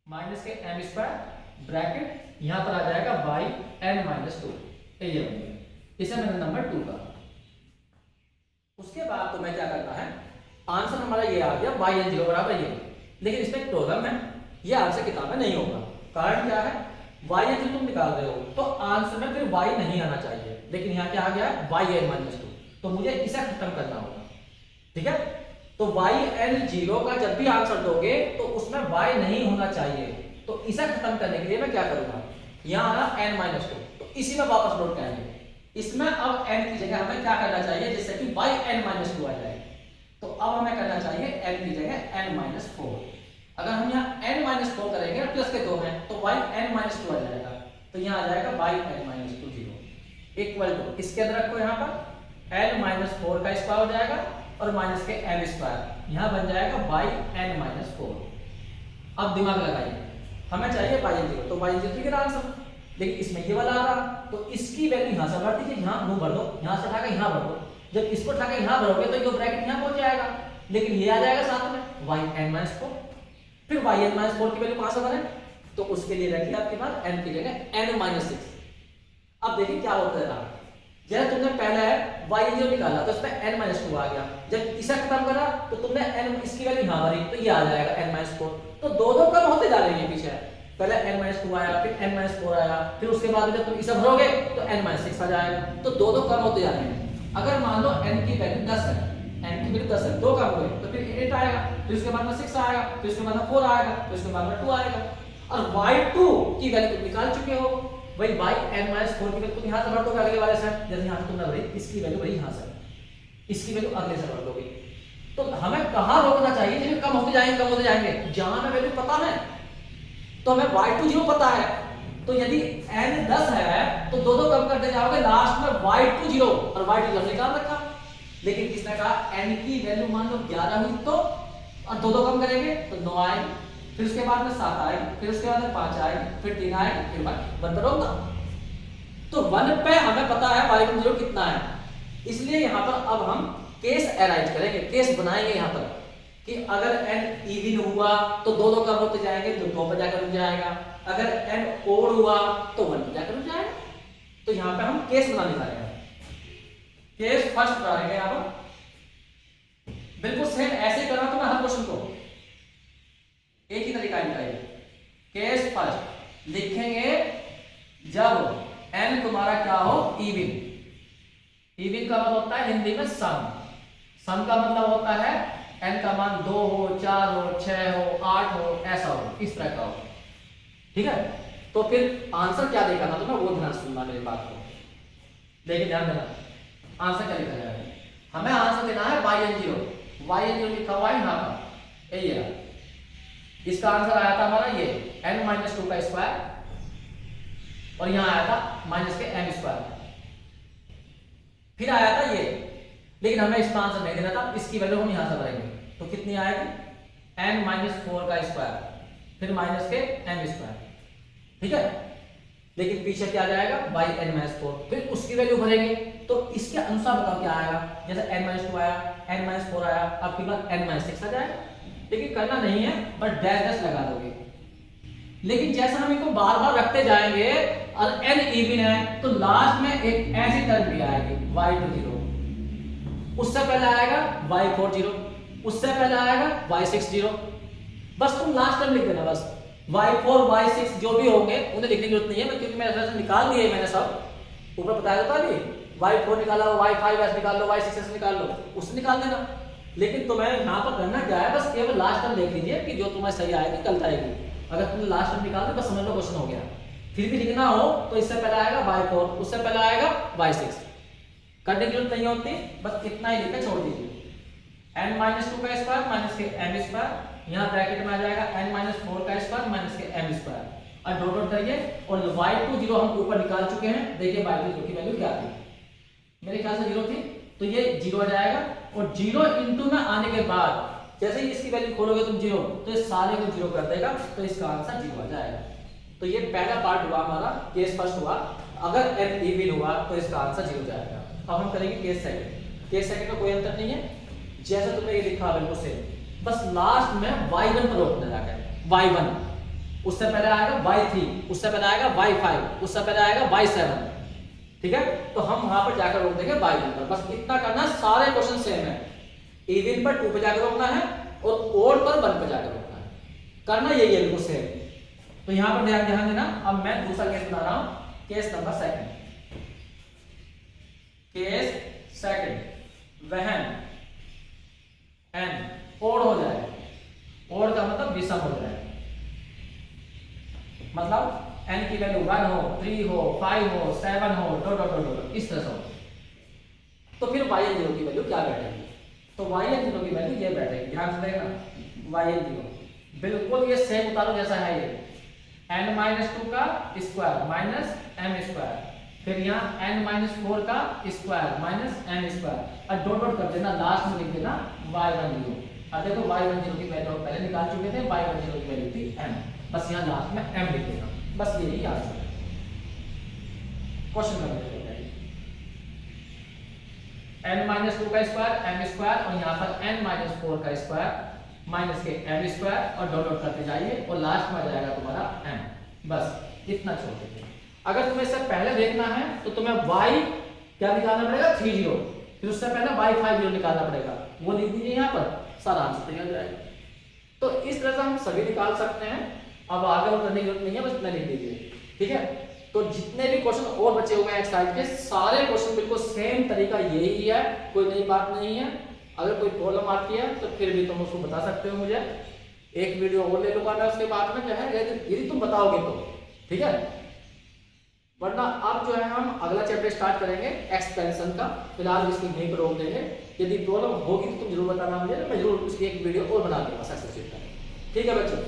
माइनस के m स्क्वायर ब्रैकेट, यहाँ पर आ जाएगा yn-2, ये बन गया, इसे मैंने नंबर 2 का। उसके बाद तो मैं क्या करना है, आंसर हमारा ये आ गया yn0 बराबर ये, लेकिन इसमें एक प्रॉब्लम है, ये आपसे किताब में नहीं होगा। कारण क्या है, yn तुम निकाल रहे हो तो आंसर में फिर y नहीं आना चाहिए, लेकिन यहाँ क्या आ गया yn-2, तो मुझे इसे खत्म करना होगा, ठीक है। तो yn0 का जब भी आंसर दोगे तो उसमें y नहीं होना चाहिए, तो इसे खत्म करने के लिए मैं क्या करूंगा, यहाँ आना n-2, तो इसी में वापस लौट के आएंगे। इसमें अब n की जगह हमें क्या करना चाहिए, जिससे कि yn-2 आ जाए, तो अब हमें करना चाहिए n की जगह n-4। अगर हम यहाँ n-4 करेंगे, प्लस के 2 हैं, तो yn-2 आ जाएगा, तो यहाँ आ जाएगा yn-2 0 इक्वल टू, इसके अंदर रखो यहाँ पर n-4 का स्क्वायर हो जाएगा, और माइनस के m स्क्वायर, यहाँ बन जाएगा yn-4। अब दिमाग लगाइए, हमें चाहिए y0, तो y0 की आंसर, लेकिन इसमें ये वाला आ रहा, तो इसकी वैल्यू यहाँ से भर दीजिए, यहाँ मुंह भर दो, यहाँ से उठाकर यहाँ भर दो, जब इसको उठाकर यहाँ भरोगे तो ये ब्रैकेट यहाँ पहुंच जाएगा, लेकिन ये आ जाएगा साथ में yn-4, फिर yn-4 की वैल्यू कहां से बने, तो उसके लिए रखिए आपके पास n की जगह n-6। अब देखिए क्या होता है, जैसे तुमने पहले y0 निकाला तो इसमें n-2 आ गया, जब इसे खत्म करा तो तुमने n इसकी वैल्यू यहाँ भरी, तो ये आ जाएगा n-4, तो दो कम होते जा रहे हैं पीछे, पहले n-2 आया, फिर n-4 आया, फिर उसके बाद जब तुम इसे भरोगे तो n-6 आ जाएगा, तो दो कम होते जा रहे हैं। अगर मान लो n की वैल्यू 10 है, n की वैल्यू 10 है, 2 कम हुए तो फिर 8 आएगा, फिर उसके बाद में 6 आएगा, फिर उसके बाद में 4 आएगा, फिर उसके बाद में 2 आएगा, और y2 की वैल्यू तुम निकाल चुके हो, वही yn-4 की वैल्यू तुम यहाँ से भर दोगे अगले वाले से, जैसे यहाँ से तुमने भरी, इसकी वैल्यू भरी यहाँ से, इसकी वैल्यू अगले से भर दोगे। तो हमें कहाँ रोकना चाहिए, जिसमें कम होते जाएंगे, जहां हमें वैल्यू पता है, तो हमें y2 0 पता है, तो यदि n 10 है तो दो कम करते जाओगे, लास्ट में y2 0 और y2 0 निकाल रखा। लेकिन किसने कहा n की वैल्यू मान लो 11 हुई तो, और दो कम करेंगे तो 9 आएगी, फिर उसके बाद में 7 आएगी, फिर उसके बाद में 5 आएगी, फिर 3 आएगी, फिर 1 पर होगा। तो 1 पे हमें पता है y2 0 कितना है, इसलिए यहाँ पर अब हम केस अरेंज करेंगे, केस बनाएंगे यहाँ पर कि अगर n इवन हुआ तो दो कम होते जाएंगे तो 2 पर जाकर रुक जाएगा, अगर n ओड हुआ तो 1 पर जाकर रुक जाएगा। तो यहाँ पे हम केस बनाने जा रहे हैं, केस फर्स्ट बनाएंगे यहाँ पर। बिल्कुल सेम ऐसे करना तो मैं हर क्वेश्चन को एक ही तरीका निकालेंगे। केस फर्स्ट लिखेंगे जब n तुम्हारा क्या हो इवन। इवन का मतलब होता है हिंदी में सम। सम का मतलब होता है n का मान 2 हो, 4 हो, 6 हो, 8 हो, ऐसा हो, इस तरह का हो। ठीक है, तो फिर आंसर क्या देगा ना, तो मैं वो ध्यान सुनना मेरी बात को, लेकिन ध्यान देना आंसर क्या लिखा जाएगा। हमें आंसर देना है yn0 लिखा हुआ है यहाँ पर, यही है। इसका आंसर आया था हमारा ये n-2 का स्क्वायर, और यहाँ आया था माइनस के m स्क्वायर, फिर आया था ये। लेकिन हमें इसका आंसर नहीं देना था, इसकी वैल्यू हम यहां से भरेंगे तो कितनी आएगी n-4 का स्क्वायर, फिर माइनस के m स्क्वायर। ठीक है, लेकिन पीछे क्या जाएगा yn-4, फिर उसकी वैल्यू भरेंगे तो इसके अनुसार बताओ क्या आएगा। जैसे n-2 आया, n-4 आया, अब के बाद n-6 आ जाएगा। लेकिन करना नहीं है, बट डैश लगा दोगे। लेकिन जैसा हम इनको बार बार रखते जाएंगे और n इवन है तो लास्ट में एक ऐसी टर्म भी आएगी y2 0, उससे पहले आएगा y4 0, उससे पहले आएगा y6 0। बस तुम लास्ट टर्म लिख देना, बस y4 y6 जो भी होंगे उन्हें लिखने की जरूरत नहीं है, क्योंकि मैं रेफरेंस निकाल दिए मैंने सब ऊपर बताया था अभी। y4 निकाला, y5 ऐसे निकाल लो, y6 ऐसे निकाल लो, उससे निकाल देना। लेकिन तुम्हें यहाँ पर करना क्या है, बस केवल लास्ट टर्म देख लीजिए कि जो तुम्हें सही आएगी गलत आएगी। अगर तुमने लास्ट टर्म निकाल दिया बस समझ लो क्वेश्चन हो गया। फिर भी लिखना हो तो इससे पहले आएगा y4, उससे पहले आएगा y6, करने की जरूरत नहीं होती, बस इतना ही लिखकर छोड़ दीजिए। n-2 का स्क्वायर माइनस के m स्क्वायर, यहाँ ब्रैकेट में आ जाएगा n-4 का स्क्वायर माइनस के m स्क्वायर, और डॉट डॉट करिए। और y2 0 हम ऊपर निकाल चुके हैं, देखिए y2 0 की वैल्यू क्या थी, मेरे ख्याल से 0 थी, तो ये 0 आ जाएगा। और 0 इंटू में आने के बाद जैसे ही इसकी वैल्यू खोलोगे तुम 0, तो ये सारे को 0 कर देगा, तो इसका आंसर 0 आ जाएगा। तो ये पहला पार्ट हुआ हमारा, केस फर्स्ट हुआ। अगर n इवन हुआ तो इसका आंसर 0 जाएगा। अब हम करेंगे केस सेकंड। केस सेकंड में कोई अंतर नहीं है, जैसे तुमने ये लिखा बिल्कुल सेम, बस लास्ट में y1 पर रोकना जाकर y1, उससे पहले आएगा y3, उससे पहले आएगा y5, उससे पहले आएगा y7। ठीक है, तो हम वहां पर जाकर रोक देंगे y1 पर। बस इतना करना, सारे क्वेश्चन सेम है। इवन पर 2 पे जाकर रोकना है और ओड पर 1 पे जाकर रोकना है, करना यही है बिल्कुल सेम। तो यहां पर ध्यान देना। अब मैं दूसरा केस बना रहा हूं, case number second. Case second, वहन n ओड हो जाए, ओड का मतलब विषम हो जाए, मतलब n की वैल्यू 1 हो, 3 हो, 5 हो, 7 हो, डॉट डॉट डॉट इस तरह से हो। तो फिर yn0 की वैल्यू क्या बैठेगी, तो yn0 की वैल्यू ये बैठेगी। ध्यान से देखना, yn0 बिल्कुल ये सेम उतारो जैसा है ये n-2 का स्क्वायर माइनस m स्क्वायर, फिर यहाँ n-4 का स्क्वायर माइनस m स्क्वायर, और डॉट डॉट कर देना, लास्ट में लिख देना y10। अब देखो y10 की वैल्यू पहले निकाल चुके थे, y10 की वैल्यू थी m, बस यहाँ लास्ट में m लिख देना, बस यही आंसर है। क्वेश्चन कर देते हैं n-2 का स्क्वायर m स्क्वायर, और यहाँ पर n-4 का स्क्वायर माइनस के m स्क्वायर, और डॉट डॉट करते जाइए और लास्ट में आ जाएगा तुम्हारा m। बस इतना छोड़ दीजिए। अगर तुम्हें इससे पहले देखना है तो तुम्हें y क्या निकालना पड़ेगा 30, फिर उससे पहले y50 निकालना पड़ेगा, वो लिख दीजिए यहाँ पर, सारा आंसर तैयार हो जाएगा। तो इस तरह से हम सभी निकाल सकते हैं। अब आगे और करने की जरूरत नहीं है, बस इतना लिख दीजिए। ठीक है, तो जितने भी क्वेश्चन और बचे हुए हैं एक्सरसाइज के, सारे क्वेश्चन बिल्कुल सेम तरीका यही है, कोई नई बात नहीं है। अगर कोई प्रॉब्लम आती है तो फिर भी तुम उसको बता सकते हो मुझे, एक वीडियो और ले लूंगा मैं उसके बाद में, जो है यदि तुम बताओगे तो। ठीक है, वरना अब जो है हम अगला चैप्टर स्टार्ट करेंगे एक्सपेंशन का, फिलहाल इसको यहीं पर रोक देंगे। यदि प्रॉब्लम होगी तो तुम जरूर बताना मुझे, मैं जरूर उसकी एक वीडियो और बना दूंगा सक्सेस। ठीक है बच्चों।